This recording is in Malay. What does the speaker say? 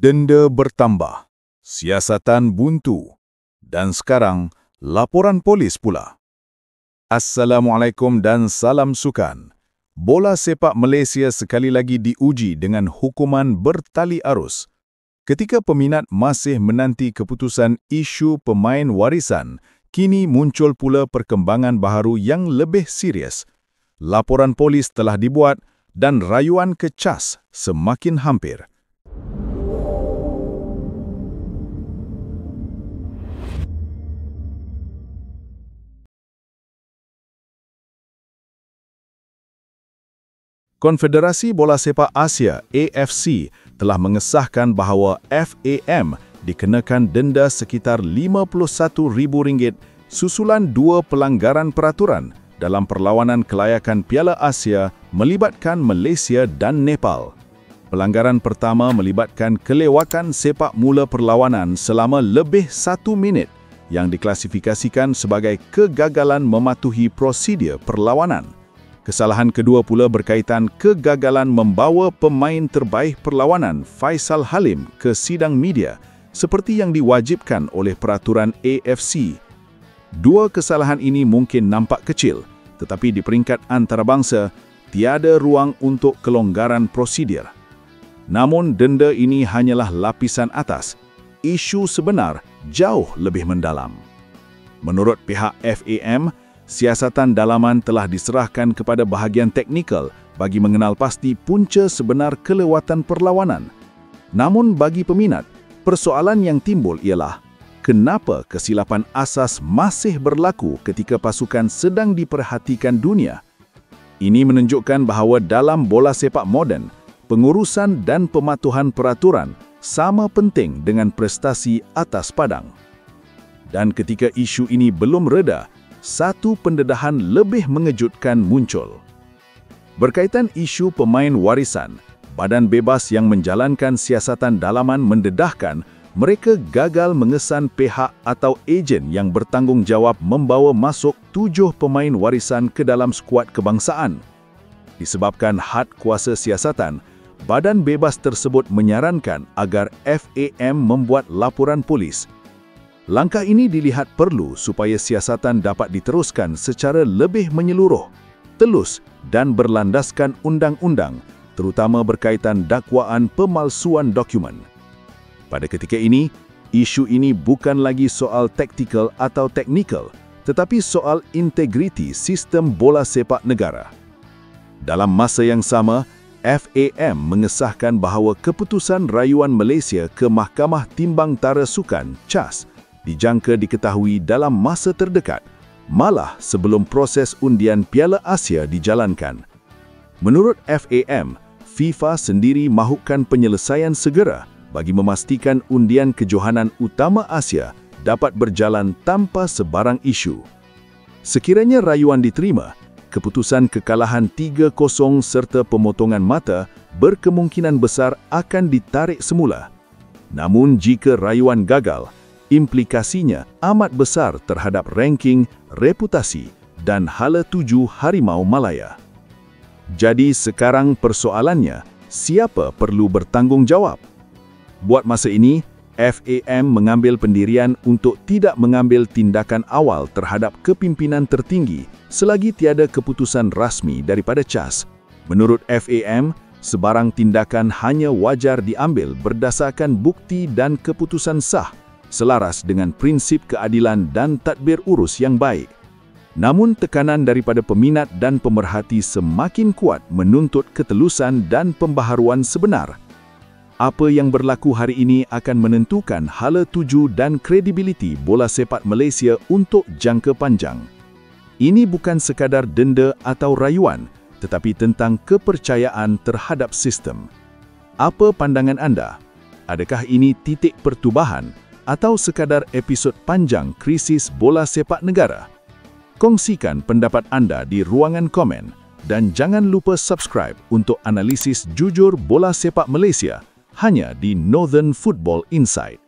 Denda bertambah, siasatan buntu, dan sekarang laporan polis pula. Assalamualaikum dan salam sukan. Bola sepak Malaysia sekali lagi diuji dengan hukuman bertali arus. Ketika peminat masih menanti keputusan isu pemain warisan, kini muncul pula perkembangan baharu yang lebih serius. Laporan polis telah dibuat dan rayuan ke CAS semakin hampir. Konfederasi Bola Sepak Asia (AFC) telah mengesahkan bahawa FAM dikenakan denda sekitar RM51,000 susulan dua pelanggaran peraturan dalam perlawanan kelayakan Piala Asia melibatkan Malaysia dan Nepal. Pelanggaran pertama melibatkan kelewakan sepak mula perlawanan selama lebih 1 minit yang diklasifikasikan sebagai kegagalan mematuhi prosedur perlawanan. Kesalahan kedua pula berkaitan kegagalan membawa pemain terbaik perlawanan Faisal Halim ke sidang media seperti yang diwajibkan oleh peraturan AFC. Dua kesalahan ini mungkin nampak kecil, tetapi di peringkat antarabangsa, tiada ruang untuk kelonggaran prosedur. Namun denda ini hanyalah lapisan atas. Isu sebenar jauh lebih mendalam. Menurut pihak FAM, siasatan dalaman telah diserahkan kepada bahagian teknikal bagi mengenal pasti punca sebenar kelewatan perlawanan. Namun bagi peminat, persoalan yang timbul ialah kenapa kesilapan asas masih berlaku ketika pasukan sedang diperhatikan dunia? Ini menunjukkan bahawa dalam bola sepak moden, pengurusan dan pematuhan peraturan sama penting dengan prestasi atas padang. Dan ketika isu ini belum reda, satu pendedahan lebih mengejutkan muncul. Berkaitan isu pemain warisan, Badan Bebas yang menjalankan siasatan dalaman mendedahkan mereka gagal mengesan pihak atau ejen yang bertanggungjawab membawa masuk 7 pemain warisan ke dalam skuad kebangsaan. Disebabkan had kuasa siasatan, Badan Bebas tersebut menyarankan agar FAM membuat laporan polis. Langkah ini dilihat perlu supaya siasatan dapat diteruskan secara lebih menyeluruh, telus dan berlandaskan undang-undang, terutama berkaitan dakwaan pemalsuan dokumen. Pada ketika ini, isu ini bukan lagi soal taktikal atau teknikal, tetapi soal integriti sistem bola sepak negara. Dalam masa yang sama, FAM mengesahkan bahawa keputusan rayuan Malaysia ke Mahkamah Timbang Tara Sukan (CAS) dijangka diketahui dalam masa terdekat, malah sebelum proses undian Piala Asia dijalankan. Menurut FAM, FIFA sendiri mahukan penyelesaian segera bagi memastikan undian kejohanan utama Asia dapat berjalan tanpa sebarang isu. Sekiranya rayuan diterima, keputusan kekalahan 3-0 serta pemotongan mata berkemungkinan besar akan ditarik semula. Namun jika rayuan gagal, implikasinya amat besar terhadap ranking, reputasi dan hala tuju Harimau Malaya. Jadi sekarang persoalannya, siapa perlu bertanggungjawab? Buat masa ini, FAM mengambil pendirian untuk tidak mengambil tindakan awal terhadap kepimpinan tertinggi selagi tiada keputusan rasmi daripada CAS. Menurut FAM, sebarang tindakan hanya wajar diambil berdasarkan bukti dan keputusan sah selaras dengan prinsip keadilan dan tadbir urus yang baik. Namun tekanan daripada peminat dan pemerhati semakin kuat menuntut ketelusan dan pembaharuan sebenar. Apa yang berlaku hari ini akan menentukan hala tuju dan kredibiliti bola sepak Malaysia untuk jangka panjang. Ini bukan sekadar denda atau rayuan, tetapi tentang kepercayaan terhadap sistem. Apa pandangan anda? Adakah ini titik pertubahan atau sekadar episod panjang krisis bola sepak negara? Kongsikan pendapat anda di ruangan komen dan jangan lupa subscribe untuk analisis jujur bola sepak Malaysia hanya di Northern Football Insight.